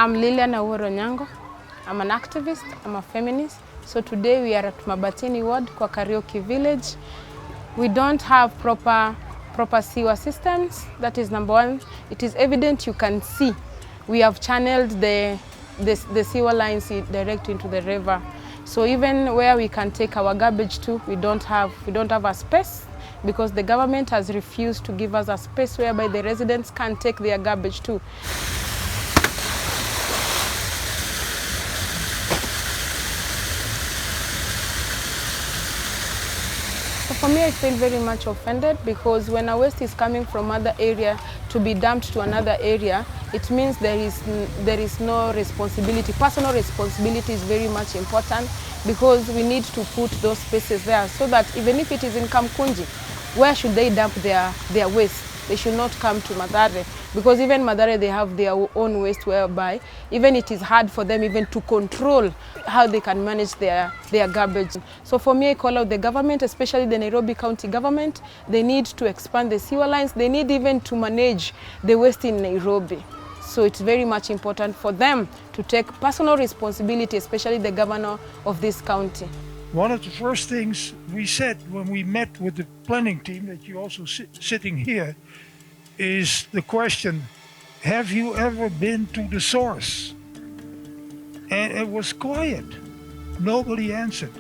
I'm Lilian Nyango. I'm an activist, I'm a feminist. So today we are at Mabatini Ward, kwa Karaoke Village. We don't have proper sewer systems. That is number one. It is evident, you can see. We have channeled the sewer lines direct into the river. So even where we can take our garbage to, we don't have a space, because the government has refused to give us a space whereby the residents can take their garbage to. For me, I feel very much offended, because when a waste is coming from other area to be dumped to another area, it means there is no responsibility. Personal responsibility is very much important, because we need to put those spaces there so that even if it is in Kamkunji, where should they dump their waste? They should not come to Mathare, because even Mathare, they have their own waste, whereby even it is hard for them even to control how they can manage their garbage. So for me, I call out the government, especially the Nairobi County government. They need to expand the sewer lines. They need even to manage the waste in Nairobi. So it's very much important for them to take personal responsibility, especially the governor of this county. One of the first things we said when we met with the planning team, that you're also sitting here, is the question, have you ever been to the source? And it was quiet. Nobody answered.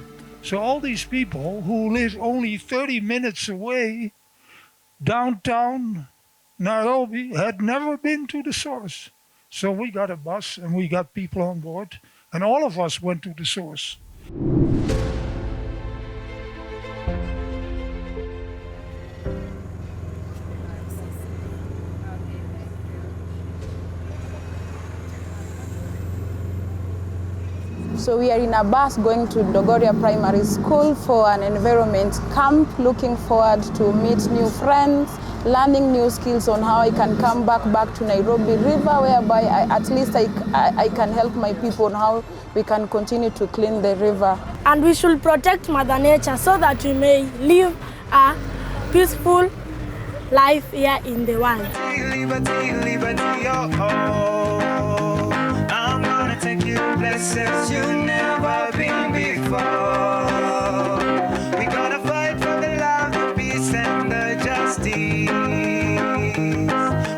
So all these people who live only 30 minutes away, downtown Nairobi, had never been to the source. So we got a bus and we got people on board, and all of us went to the source. So we are in a bus going to Dogoria Primary School for an environment camp, looking forward to meet new friends, learning new skills on how I can come back to Nairobi River, whereby at least I can help my people on how we can continue to clean the river. And we should protect Mother Nature so that we may live a peaceful life here in the world. Liberty, liberty, oh, oh. I'm gonna take you places you've never been before. We're gonna fight for the love, the peace, and the justice.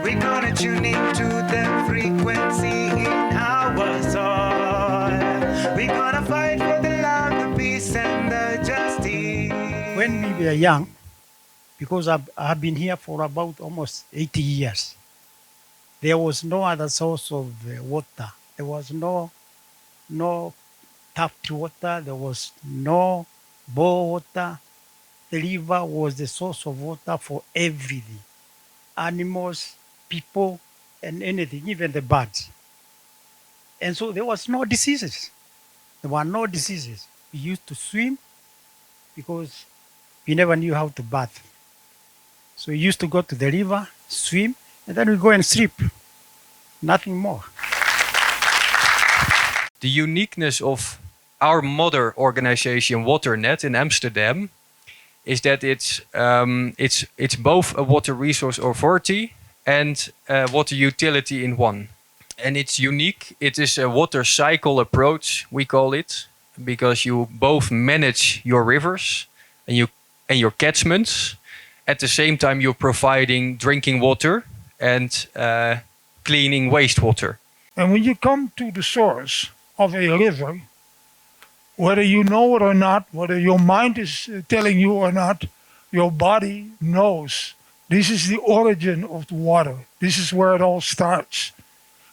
We're gonna tune into the frequency in our soul. We're gonna fight for the love, the peace, and the justice. When we were young, because I've been here for about almost 80 years, there was no other source of water. There was no tapped water. There was no bore water. The river was the source of water for everything. Animals, people, and anything, even the birds. And so there was no diseases. There were no diseases. We used to swim because we never knew how to bath. So we used to go to the river, swim, and then we go and sleep. Nothing more. The uniqueness of our mother organization, Waternet in Amsterdam, is that it's both a water resource authority and a water utility in one. And it's unique. It is a water cycle approach, we call it, because you both manage your rivers and your catchments. At the same time, you're providing drinking water and cleaning wastewater. And when you come to the source of a river, whether you know it or not, whether your mind is telling you or not, your body knows. This is the origin of the water. This is where it all starts.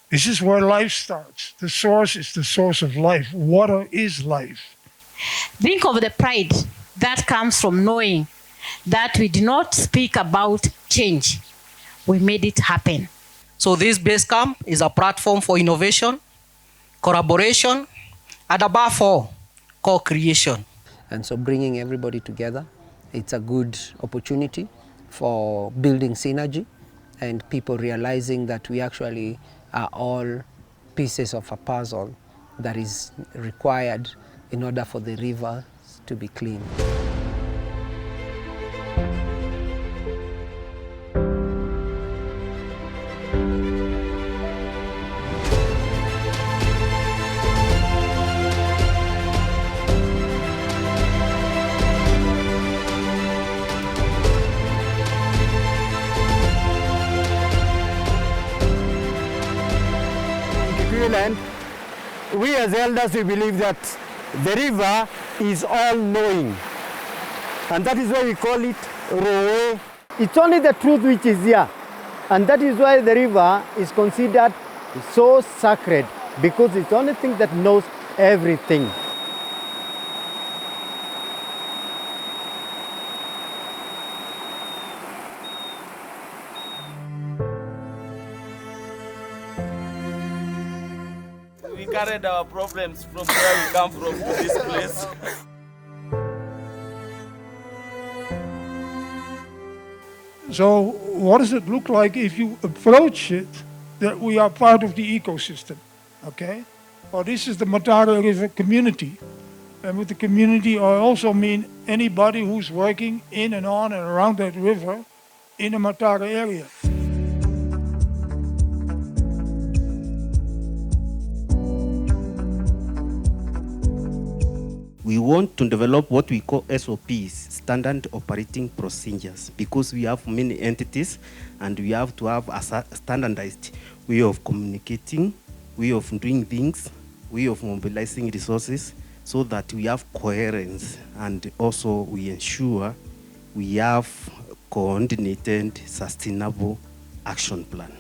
This is where life starts. The source is the source of life. Water is life. Think of the pride that comes from knowing that we did not speak about change. We made it happen. So this Basecamp is a platform for innovation, collaboration, and above all, co-creation. And so bringing everybody together, it's a good opportunity for building synergy and people realizing that we actually are all pieces of a puzzle that is required in order for the river to be clean. equivalent, we as elders, we believe that the river is all-knowing. And that is why we call it Roe. It's only the truth which is here. And that is why the river is considered so sacred, because it's the only thing that knows everything. We carried our problems from where we come from to this place. So what does it look like if you approach it that we are part of the ecosystem, okay? Well, this is the Mathare River community. And with the community, I also mean anybody who's working in and on and around that river in the Mathare area. We want to develop what we call SOPs, standard operating procedures, because we have many entities and we have to have a standardized way of communicating, way of doing things, way of mobilizing resources, so that we have coherence and also we ensure we have coordinated, sustainable action plan.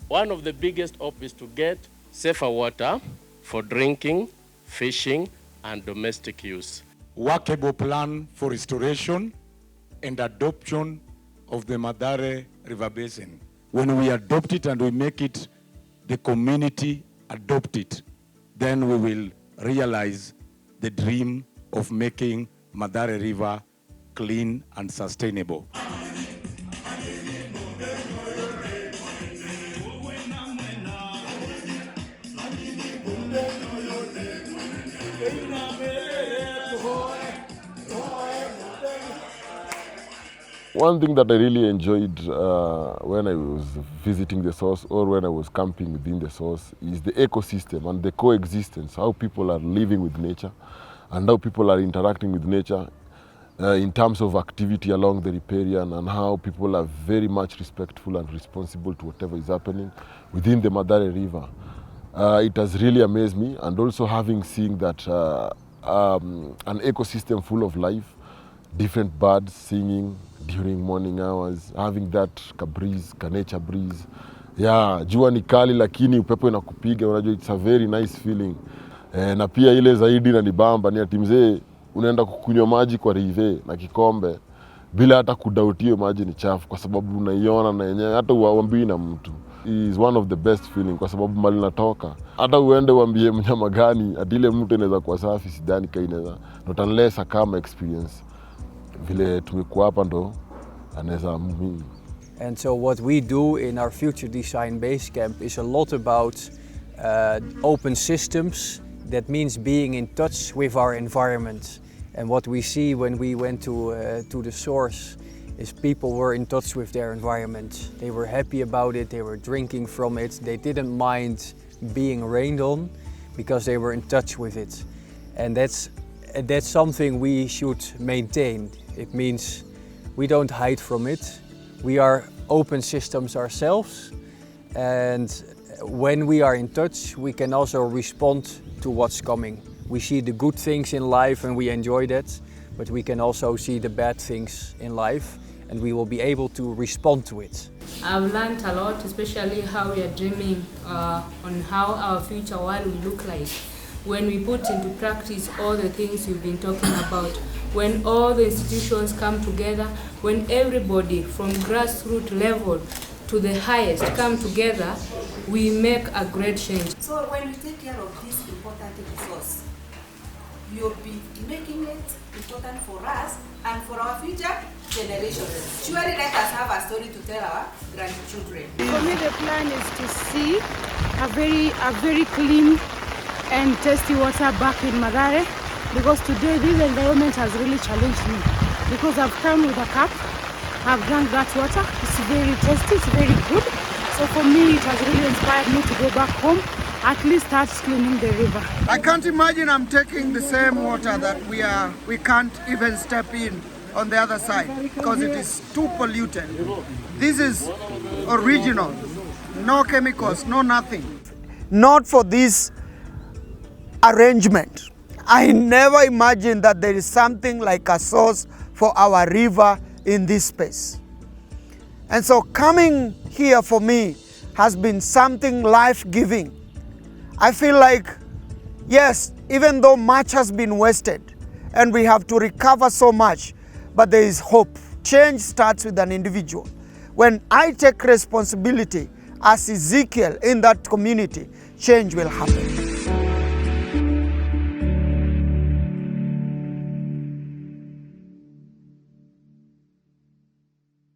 One of the biggest hopes is to get safer water for drinking, fishing, and domestic use. Workable plan for restoration and adoption of the Mathare River Basin. When we adopt it and we make it, the community adopt it, then we will realize the dream of making Mathare River clean and sustainable. One thing that I really enjoyed when I was visiting the source or when I was camping within the source is the ecosystem and the coexistence, how people are living with nature and how people are interacting with nature in terms of activity along the riparian, and how people are very much respectful and responsible to whatever is happening within the Mathare River. It has really amazed me, and also having seen that an ecosystem full of life, different birds singing during morning hours, having that breeze, nature breeze. Yeah, jua ni kali lakini upepo inakupiga, unajua it's a very nice feeling. Na pia ile zaidi na nibamba ni ati mzee unaenda kukunywa maji kwa rive na kikombe bila hata kudautia maji ni chafu, kwa sababu unaiona na yenyewe hata uambii na mtu. Is one of the best feeling, kwa sababu mali natoka hata uende uambie mnyama gani ati ile mtu inaweza kuwa safi, sidhani kama inaweza, not unless kama experience vile tumekuwa hapa ndo anaweza mimi. And so what we do in our future design Basecamp is a lot about open systems. That means being in touch with our environment. And what we see when we went to the source is people were in touch with their environment. They were happy about it, they were drinking from it, they didn't mind being rained on because they were in touch with it. And that's something we should maintain. It means we don't hide from it. We are open systems ourselves, and when we are in touch, we can also respond to what's coming. We see the good things in life and we enjoy that, but we can also see the bad things in life and we will be able to respond to it. I've learned a lot, especially how we are dreaming on how our future world will look like. When we put into practice all the things we've been talking about, when all the institutions come together, when everybody from grassroots level to the highest come together, we make a great change. So when we take care of this important resource, you'll be making it important for us and for our future generations. Surely let us have a story to tell our grandchildren. For me, the plan is to see a very clean and tasty water back in Mathare, because today this environment has really challenged me, because I've come with a cup, I've drunk that water, it's very tasty, it's very good. So for me, it has really inspired me to go back home, at least start cleaning the river. I can't imagine I'm taking the same water that we can't even step in on the other side because it is too polluted. This is original, no chemicals, no nothing. not for this arrangement, I never imagined that there is something like a source for our river in this space. And so coming here for me has been something life-giving. I feel like, yes, even though much has been wasted and we have to recover so much, but there is hope. Change starts with an individual. When I take responsibility as Ezekiel in that community, change will happen.